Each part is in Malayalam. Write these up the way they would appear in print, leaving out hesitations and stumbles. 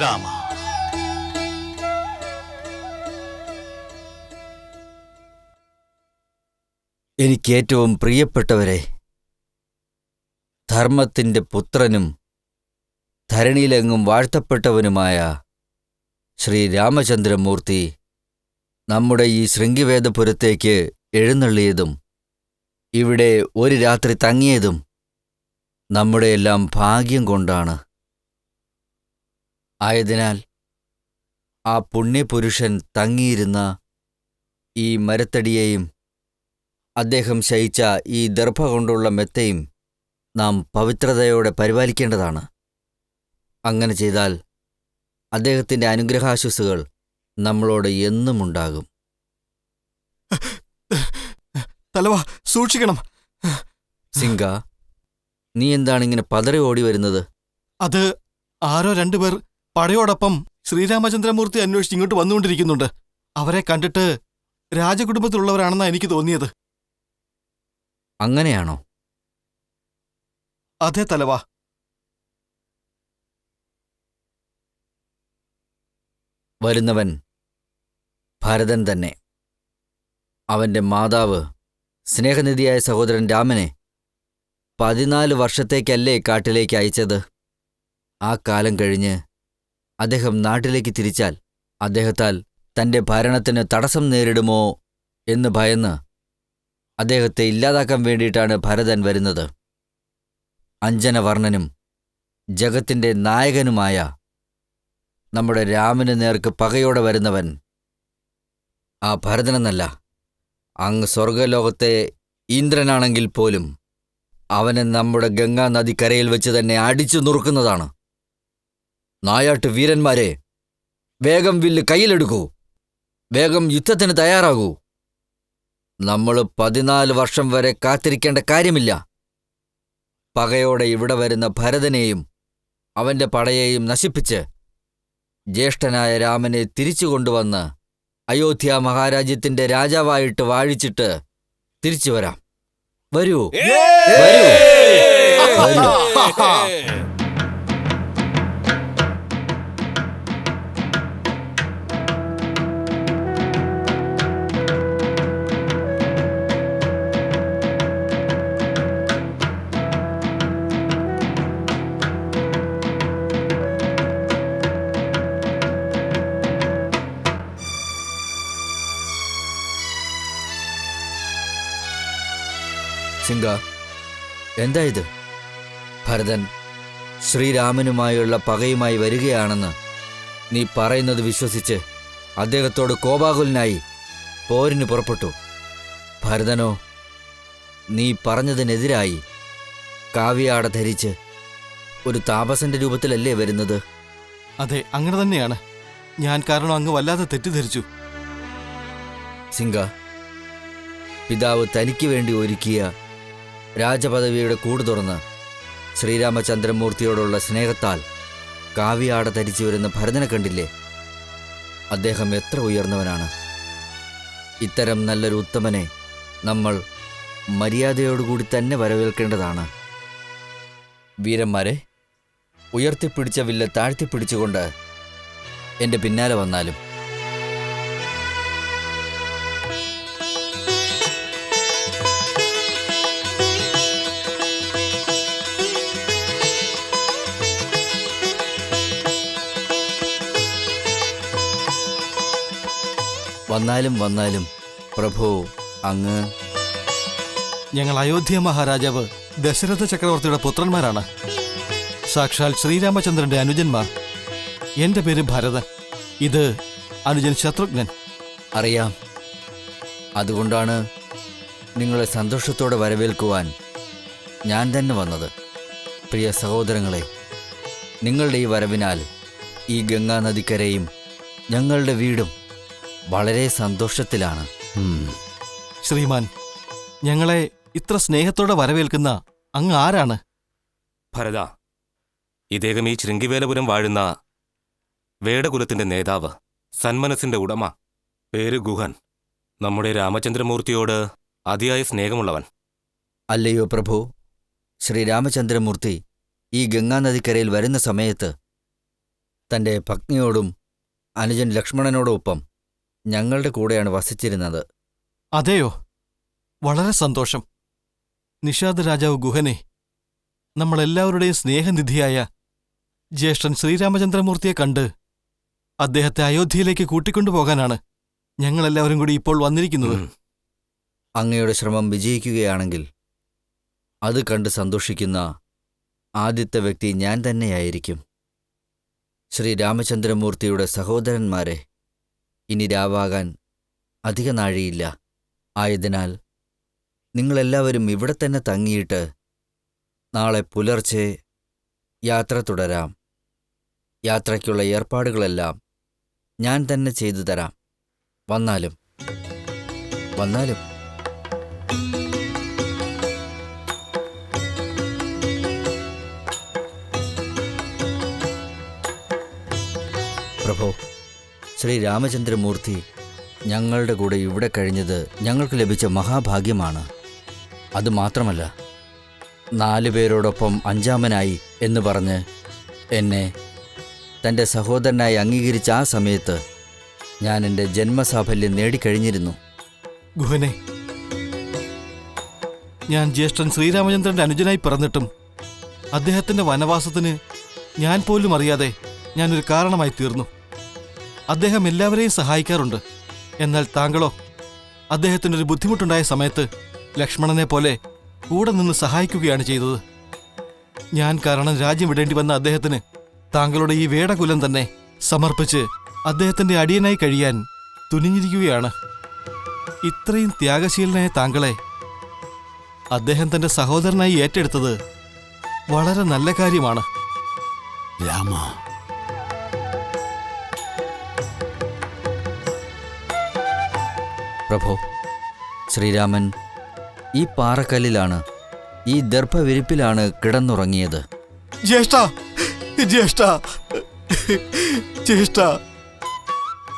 രാമ. എനിക്കേറ്റവും പ്രിയപ്പെട്ടവരെ, ധർമ്മത്തിൻ്റെ പുത്രനും ധരണിയിലെങ്ങും വാഴ്ത്തപ്പെട്ടവനുമായ ശ്രീ രാമചന്ദ്രമൂർത്തി നമ്മുടെ ഈ ശൃംഗിവേദപുരത്തേക്ക് എഴുന്നള്ളിയതും ഇവിടെ ഒരു രാത്രി തങ്ങിയതും നമ്മുടെയെല്ലാം ഭാഗ്യം കൊണ്ടാണ്. ആയതിനാൽ ആ പുണ്യപുരുഷൻ തങ്ങിയിരുന്ന ഈ മരത്തടിയെയും അദ്ദേഹം ശയിച്ച ഈ ദർഭ കൊണ്ടുള്ള മെത്തയും നാം പവിത്രതയോടെ പരിപാലിക്കേണ്ടതാണ്. അങ്ങനെ ചെയ്താൽ അദ്ദേഹത്തിൻ്റെ അനുഗ്രഹാശിസ്സുകൾ നമ്മളോട് എന്നും ഉണ്ടാകും. തലവാ, സൂക്ഷിക്കണം. സിംഗ, നീ എന്താണിങ്ങനെ പതറി ഓടി വരുന്നത്? അത് ആരോ രണ്ടുപേർ പടയോടൊപ്പം ശ്രീരാമചന്ദ്രമൂർത്തി അന്വേഷിച്ച് ഇങ്ങോട്ട് വന്നുകൊണ്ടിരിക്കുന്നുണ്ട്. അവരെ കണ്ടിട്ട് രാജകുടുംബത്തിലുള്ളവരാണെന്നാണ് എനിക്ക് തോന്നിയത്. അങ്ങനെയാണോ? അതെ തലവാ. വരുന്നവൻ ഭരതൻ തന്നെ. അവൻ്റെ മാതാവ് സ്നേഹനിധിയായ സഹോദരൻ രാമനെ 14 വർഷത്തേക്കല്ലേ കാട്ടിലേക്ക് അയച്ചത്. ആ കാലം കഴിഞ്ഞ് അദ്ദേഹം നാട്ടിലേക്ക് തിരിച്ചാൽ അദ്ദേഹത്താൽ തൻ്റെ ഭരണത്തിന് തടസ്സം നേരിടുമോ എന്ന് ഭയന്ന് അദ്ദേഹത്തെ ഇല്ലാതാക്കാൻ വേണ്ടിയിട്ടാണ് ഭരതൻ വരുന്നത്. അഞ്ജനവർണ്ണനും ജഗത്തിൻ്റെ നായകനുമായ നമ്മുടെ രാമന് നേർക്ക് പകയോടെ വരുന്നവൻ ആ ഭരതനെന്നല്ല, അങ്ങ് സ്വർഗലോകത്തെ ഇന്ദ്രനാണെങ്കിൽ പോലും അവനെ നമ്മുടെ ഗംഗാ നദിക്കരയിൽ വെച്ച് തന്നെ അടിച്ചു നുറുക്കുന്നതാണ്. നായാട്ട് വീരന്മാരെ, വേഗം വില്ല് കയ്യിലെടുക്കൂ, വേഗം യുദ്ധത്തിന് തയ്യാറാകൂ. നമ്മൾ 14 വർഷം വരെ കാത്തിരിക്കേണ്ട കാര്യമില്ല. പകയോടെ ഇവിടെ വരുന്ന ഭരതനെയും അവൻ്റെ പടയെയും നശിപ്പിച്ച് ജ്യേഷ്ഠനായ രാമനെ തിരിച്ചു കൊണ്ടുവന്ന് അയോധ്യ മഹാരാജ്യത്തിൻ്റെ രാജാവായിട്ട് വാഴിച്ചിട്ട് തിരിച്ചു വരാം. വരൂ, വരൂ, വരൂ. സിംഗ, എന്താ ഇത്? ഭരതൻ ശ്രീരാമനുമായുള്ള പകയുമായി വരികയാണെന്ന് നീ പറയുന്നത് വിശ്വസിച്ച് അദ്ദേഹത്തോട് കോപാകുലനായി പോരിന് പുറപ്പെട്ടു. ഭരതനോ നീ പറഞ്ഞതിനെതിരായി കാവ്യാട ധരിച്ച് ഒരു താപസന്റെ രൂപത്തിലല്ലേ വരുന്നത്? അതെ, അങ്ങനെ തന്നെയാണ്. ഞാൻ കാരണം അങ്ങ് വല്ലാതെ തെറ്റിദ്ധരിച്ചു. സിംഗ, പിതാവ് തനിക്ക് വേണ്ടി ഒരുക്കിയ രാജപദവിയുടെ കൂട് തുറന്ന് ശ്രീരാമചന്ദ്രമൂർത്തിയോടുള്ള സ്നേഹത്താൽ കാവ്യാട ധരിച്ചു വരുന്ന ഭരതനെ കണ്ടില്ലേ? അദ്ദേഹം എത്ര ഉയർന്നവനാണ്. ഇത്തരം നല്ലൊരു ഉത്തമനെ നമ്മൾ മര്യാദയോടുകൂടി തന്നെ വരവേൽക്കേണ്ടതാണ്. വീരന്മാരെ, ഉയർത്തിപ്പിടിച്ച വില്ല് താഴ്ത്തിപ്പിടിച്ചുകൊണ്ട് എൻ്റെ പിന്നാലെ വന്നാലും. വന്നാലും പ്രഭു, അങ്ങ്. ഞങ്ങൾ അയോധ്യ മഹാരാജാവ് ദശരഥ ചക്രവർത്തിയുടെ പുത്രന്മാരാണ്. സാക്ഷാൽ ശ്രീരാമചന്ദ്രന്റെ അനുജന്മാർ. എന്റെ പേര് ഭരതൻ. ഇത് അനുജൻ ശത്രുഘ്നൻ. അറിയാം. അതുകൊണ്ടാണ് നിങ്ങളെ സന്തോഷത്തോടെ വരവേൽക്കുവാൻ ഞാൻ തന്നെ വന്നത്. പ്രിയ സഹോദരങ്ങളെ, നിങ്ങളുടെ ഈ വരവിനാൽ ഈ ഗംഗാ നദിക്കരയും ഞങ്ങളുടെ വീടും വളരെ സന്തോഷത്തിലാണ്. ശ്രീമാൻ, ഞങ്ങളെ ഇത്ര സ്നേഹത്തോടെ വരവേൽക്കുന്ന അങ്ങ് ആരാണ്? ഭരത, ഇദ്ദേഹം ഈ ശൃംഗിവേലപുരം വാഴുന്ന വേടകുലത്തിന്റെ നേതാവ്, സന്മനസ്സിന്റെ ഉടമ. പേര് ഗുഹൻ. നമ്മുടെ രാമചന്ദ്രമൂർത്തിയോട് അതിയായ സ്നേഹമുള്ളവൻ. അല്ലയോ പ്രഭു, ശ്രീരാമചന്ദ്രമൂർത്തി ഈ ഗംഗാനദിക്കരയിൽ വരുന്ന സമയത്ത് തൻ്റെ പത്നിയോടും അനുജൻ ലക്ഷ്മണനോടൊപ്പം ഞങ്ങളുടെ കൂടെയാണ് വസിച്ചിരുന്നത്. അതെയോ? വളരെ സന്തോഷം. നിഷാദ് രാജാവ് ഗുഹനെ, നമ്മളെല്ലാവരുടെയും സ്നേഹനിധിയായ ജ്യേഷ്ഠൻ ശ്രീരാമചന്ദ്രമൂർത്തിയെ കണ്ട് അദ്ദേഹത്തെ അയോധ്യയിലേക്ക് കൂട്ടിക്കൊണ്ടുപോകാനാണ് ഞങ്ങളെല്ലാവരും കൂടി ഇപ്പോൾ വന്നിരിക്കുന്നത്. അങ്ങയുടെ ശ്രമം വിജയിക്കുകയാണെങ്കിൽ അത് കണ്ട് സന്തോഷിക്കുന്ന ആദ്യത്തെ വ്യക്തി ഞാൻ തന്നെയായിരിക്കും. ശ്രീരാമചന്ദ്രമൂർത്തിയുടെ സഹോദരന്മാരെ, ഇനി രാവാകാൻ അധിക നാഴിയില്ല. ആയതിനാൽ നിങ്ങളെല്ലാവരും ഇവിടെ തന്നെ തങ്ങിയിട്ട് നാളെ പുലർച്ചെ യാത്ര തുടരാം. യാത്രയ്ക്കുള്ള ഏർപ്പാടുകളെല്ലാം ഞാൻ തന്നെ ചെയ്തു തരാം. വന്നാലും. പ്രഭോ, ശ്രീരാമചന്ദ്രമൂർത്തി ഞങ്ങളുടെ കൂടെ ഇവിടെ കഴിഞ്ഞത് ഞങ്ങൾക്ക് ലഭിച്ച മഹാഭാഗ്യമാണ്. അതുമാത്രമല്ല, 4 പേരോടൊപ്പം 5-ാമനായി എന്ന് പറഞ്ഞ് എന്നെ തൻ്റെ സഹോദരനായി അംഗീകരിച്ച ആ സമയത്ത് ഞാൻ എൻ്റെ ജന്മസാഫല്യം നേടിക്കഴിഞ്ഞിരുന്നു. ഗുഹനെ, ഞാൻ ജ്യേഷ്ഠൻ ശ്രീരാമചന്ദ്രന്റെ അനുജനായി പിറന്നിട്ടും അദ്ദേഹത്തിന്റെ വനവാസത്തിന് ഞാൻ പോലും അറിയാതെ ഞാനൊരു കാരണമായി തീർന്നു. അദ്ദേഹം എല്ലാവരെയും സഹായിക്കാറുണ്ട്. എന്നാൽ താങ്കളോ അദ്ദേഹത്തിനൊരു ബുദ്ധിമുട്ടുണ്ടായ സമയത്ത് ലക്ഷ്മണനെ പോലെ കൂടെ നിന്ന് സഹായിക്കുകയാണ് ചെയ്തത്. ഞാൻ കാരണം രാജ്യം വിടേണ്ടി വന്ന അദ്ദേഹത്തിന് താങ്കളുടെ ഈ വേടകുലം തന്നെ സമർപ്പിച്ച് അദ്ദേഹത്തിന്റെ അടിയനായി കഴിയാൻ തുനിഞ്ഞിരിക്കുകയാണ്. ഇത്രയും ത്യാഗശീലനായ താങ്കളെ അദ്ദേഹം തന്റെ സഹോദരനായി ഏറ്റെടുത്തത് വളരെ നല്ല കാര്യമാണ്. രാമ, പ്രഭോ, ശ്രീരാമൻ ഈ പാറക്കല്ലിലാണ്, ഈ ദർഭവിരിപ്പിലാണ് കിടന്നുറങ്ങിയത്. ജ്യേഷ്ഠ, ജ്യേഷ്ഠ, ജ്യേഷ്ഠ,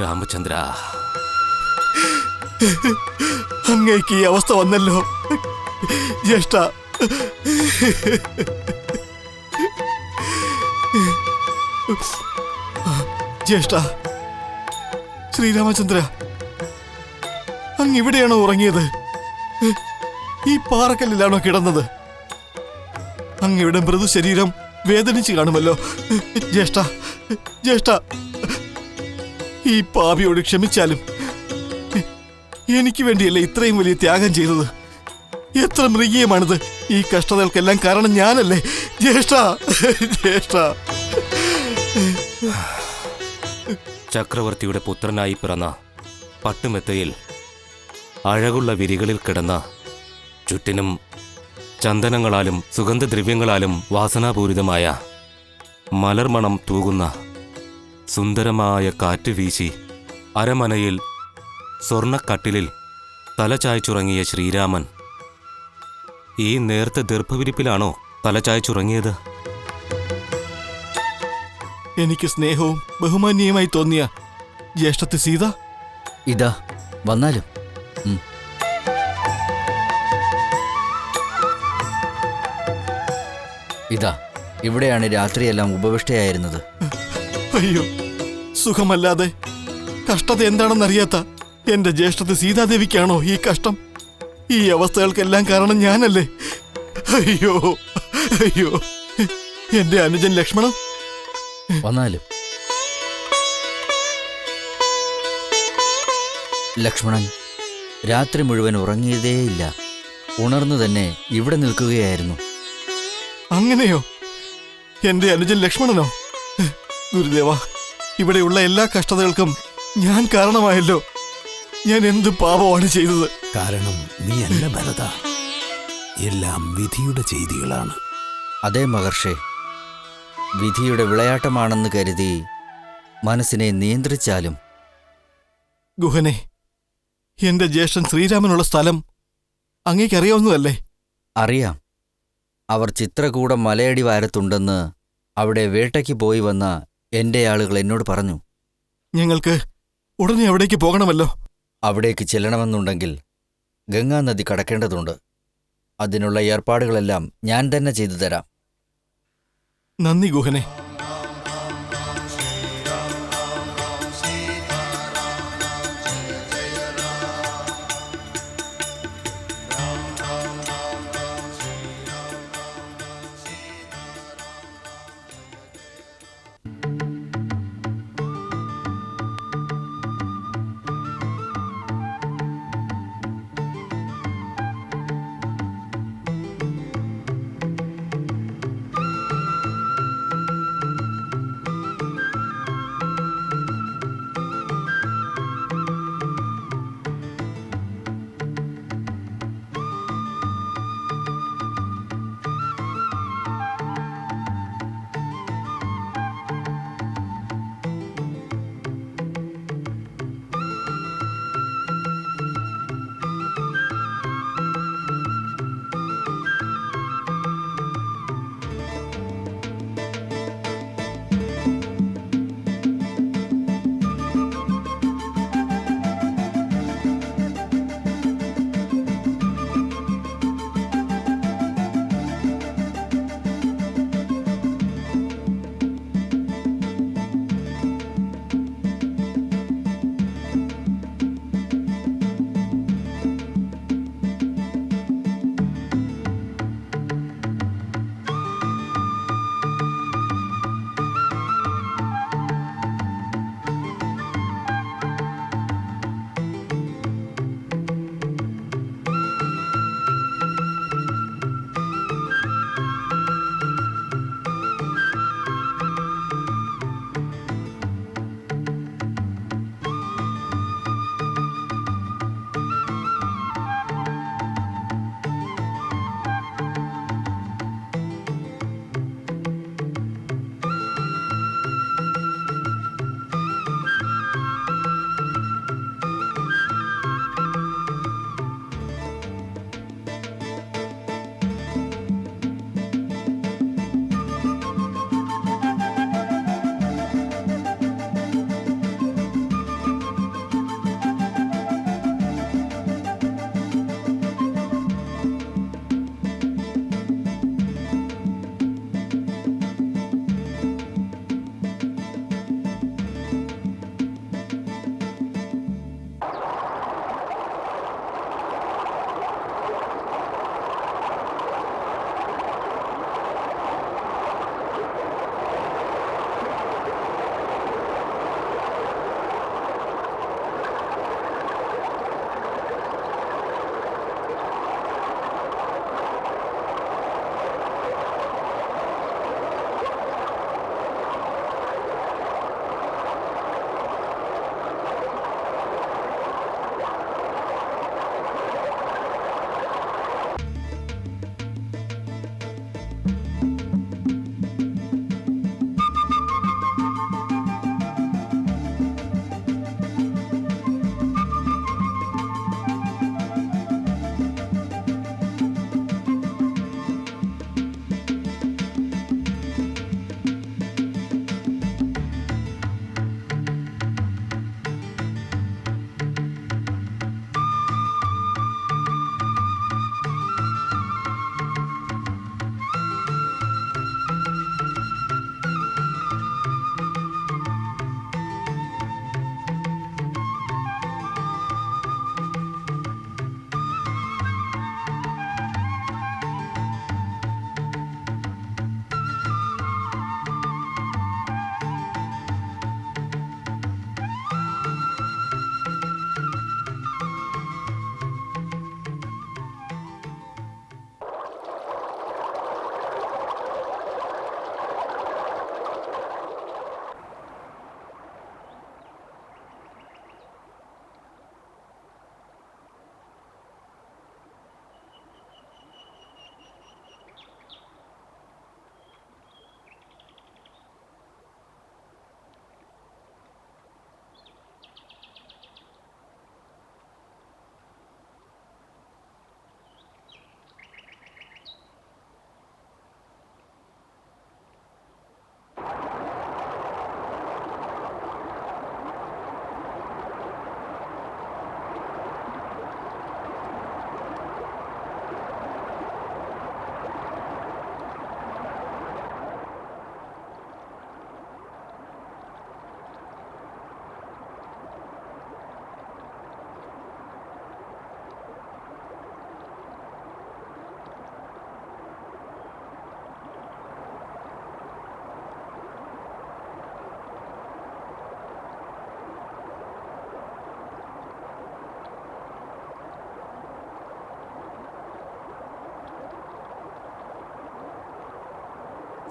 രാമചന്ദ്ര, അങ്ങേക്ക് ഈ അവസ്ഥ വന്നല്ലോ. ജ്യേഷ്ഠ, ജ്യേഷ്ഠ, ശ്രീരാമചന്ദ്ര, അങ്ങ് ഇവിടെയാണോ ഉറങ്ങിയത്? ഈ പാറക്കല്ലിലാണോ കിടന്നത്? അങ്ങയുടെ മൃദു ശരീരം വേദനിച്ച് കാണുമല്ലോ. ജ്യേഷ്ഠ, ജ്യേഷ്ഠ, ഈ പാപിയോട് ക്ഷമിച്ചാലും. എനിക്ക് വേണ്ടിയല്ലേ ഇത്രയും വലിയ ത്യാഗം ചെയ്തത്? എത്ര മൃഗീയമാണിത്! ഈ കഷ്ടതകൾക്കെല്ലാം കാരണം ഞാനല്ലേ? ജ്യേഷ്ഠ, ജ്യേഷ്ഠ. ചക്രവർത്തിയുടെ പുത്രനായി പിറന്ന പട്ടുമെത്തയിൽ അഴകുള്ള വിരികളിൽ കിടന്ന, ചുറ്റിനും ചന്ദനങ്ങളാലും സുഗന്ധദ്രവ്യങ്ങളാലും വാസനാപൂരിതമായ മലർമണം തൂകുന്ന സുന്ദരമായ കാറ്റ് വീശി അരമനയിൽ സ്വർണ്ണക്കട്ടിലിൽ തലചായ്ച്ചുറങ്ങിയ ശ്രീരാമൻ ഈ നേർത്ത ദർഭവിരിപ്പിലാണോ തലചായ്ച്ചുറങ്ങിയത്? എനിക്ക് സ്നേഹവും ബഹുമാന്യവുമായി തോന്നിയ ജ്യേഷ്ഠത്തി സീത ഇതാ വന്നാലും. ഇതാ ഇവിടെയാണ് രാത്രിയെല്ലാം ഉപവിഷ്ടയായിരുന്നത്. അയ്യോ, സുഖമല്ലാതെ കഷ്ടത എന്താണെന്നറിയാത്ത എന്റെ ജ്യേഷ്ഠത്തി സീതാദേവിക്കാണോ ഈ കഷ്ടം? ഈ അവസ്ഥകൾക്കെല്ലാം കാരണം ഞാനല്ലേ? അയ്യോ, അയ്യോ, എന്റെ അനുജൻ ലക്ഷ്മണൻ. വന്നാലും. ലക്ഷ്മണൻ രാത്രി മുഴുവൻ ഉറങ്ങിയതേയില്ല. ഉണർന്നു തന്നെ ഇവിടെ നിൽക്കുകയായിരുന്നു. അങ്ങനെയോ? എന്റെ അനുജൻ ലക്ഷ്മണനോ? ഗുരുദേവ, ഇവിടെയുള്ള എല്ലാ കഷ്ടതകൾക്കും ഞാൻ കാരണമായല്ലോ. ഞാൻ എന്ത് പാപമാണ് ചെയ്തത്? കാരണം നീയല്ല ഭരത, എല്ലാം വിധിയുടെ ചെയ്തികളാണ്. അതേ മഹർഷേ, വിധിയുടെ വിളയാട്ടമാണെന്ന് കരുതി മനസ്സിനെ നിയന്ത്രിച്ചാലും. ഗുഹനെ, എന്റെ ജ്യേഷ്ഠൻ ശ്രീരാമനുള്ള സ്ഥലം അങ്ങേക്കറിയാവുന്നതല്ലേ? അറിയാം. അവർ ചിത്രകൂടം മലയടിവാരത്തുണ്ടെന്ന് അവിടെ വേട്ടയ്ക്ക് പോയി വന്ന എൻ്റെ ആളുകൾ എന്നോട് പറഞ്ഞു. ഞങ്ങൾക്ക് ഉടനെ അവിടേക്ക് പോകണമല്ലോ. അവിടേക്ക് ചെല്ലണമെന്നുണ്ടെങ്കിൽ ഗംഗാനദി കടക്കേണ്ടതുണ്ട്. അതിനുള്ള ഏർപ്പാടുകളെല്ലാം ഞാൻ തന്നെ ചെയ്തു തരാം. നന്ദി ഗുഹനെ.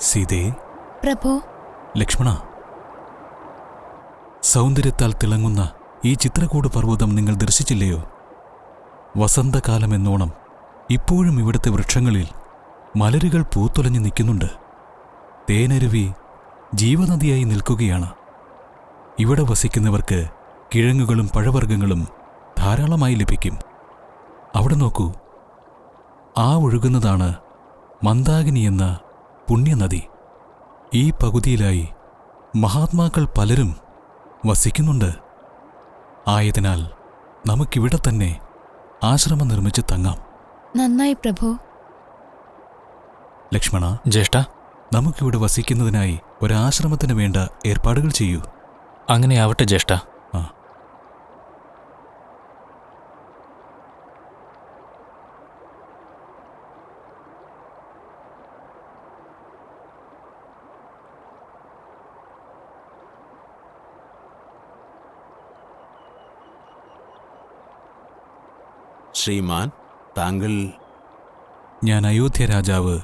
സീതേ, പ്രഭു. ലക്ഷ്മണ, സൗന്ദര്യത്താൽ തിളങ്ങുന്ന ഈ ചിത്രകൂട പർവ്വതം നിങ്ങൾ ദർശിച്ചില്ലയോ? വസന്തകാലമെന്നോണം ഇപ്പോഴും ഇവിടുത്തെ വൃക്ഷങ്ങളിൽ മലരുകൾ പൂത്തുലഞ്ഞു നിൽക്കുന്നുണ്ട്. തേനരുവി ജീവനദിയായി നിൽക്കുകയാണ്. ഇവിടെ വസിക്കുന്നവർക്ക് കിഴങ്ങുകളും പഴവർഗ്ഗങ്ങളും ധാരാളമായി ലഭിക്കും. അവിടെ നോക്കൂ, ആ ഒഴുകുന്നതാണ് മന്ദാകിനി എന്ന പുണ്യനദി. ഈ പകുതിയിലായി മഹാത്മാക്കൾ പലരും വസിക്കുന്നുണ്ട്. ആയതിനാൽ നമുക്കിവിടെ തന്നെ ആശ്രമം നിർമ്മിച്ച് തങ്ങാം. നന്നായി പ്രഭു. ലക്ഷ്മണ, ജ്യേഷ്ഠ, നമുക്കിവിടെ വസിക്കുന്നതിനായി ഒരാശ്രമത്തിന് വേണ്ട ഏർപ്പാടുകൾ ചെയ്യൂ. അങ്ങനെയാവട്ടെ ജ്യേഷ്ഠ. ആ, ശ്രീമാൻ, താങ്കൾ ഞാൻ അയോധ്യ രാജാവ്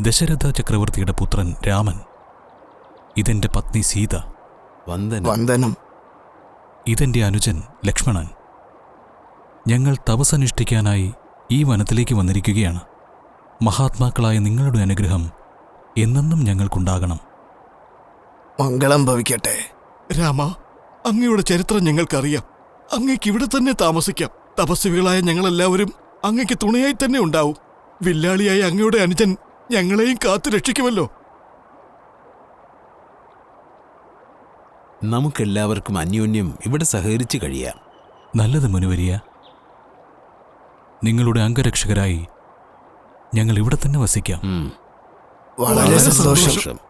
ദശരഥ ചക്രവർത്തിയുടെ പുത്രൻ രാമൻ. ഇതെന്റെ പത്നി സീത. വന്ദനം. ഇതെന്റെ അനുജൻ ലക്ഷ്മണൻ. ഞങ്ങൾ തപസ്സനുഷ്ഠിക്കാനായി ഈ വനത്തിലേക്ക് വന്നിരിക്കുകയാണ്. മഹാത്മാക്കളായ നിങ്ങളുടെ അനുഗ്രഹം എന്നെന്നും ഞങ്ങൾക്കുണ്ടാകണം. മംഗളം ഭവിക്കട്ടെ. രാമ, അങ്ങയുടെ ചരിത്രം ഞങ്ങൾക്കറിയാം. അങ്ങയ്ക്ക് ഇവിടെ തന്നെ താമസിക്കാം. തപസ്വികളായ ഞങ്ങളെല്ലാവരും അങ്ങയ്ക്ക് തുണയായി തന്നെ ഉണ്ടാവും. വില്ലാളിയായ അങ്ങയുടെ അനുജൻ ഞങ്ങളെയും കാത്തു രക്ഷിക്കുമല്ലോ. നമുക്കെല്ലാവർക്കും അന്യോന്യം ഇവിടെ സഹകരിച്ച് കഴിയാം. നല്ലത് മുനുവരിയ. നിങ്ങളുടെ അംഗരക്ഷകരായി ഞങ്ങൾ ഇവിടെ തന്നെ വസിക്കാം. വളരെ സന്തോഷം.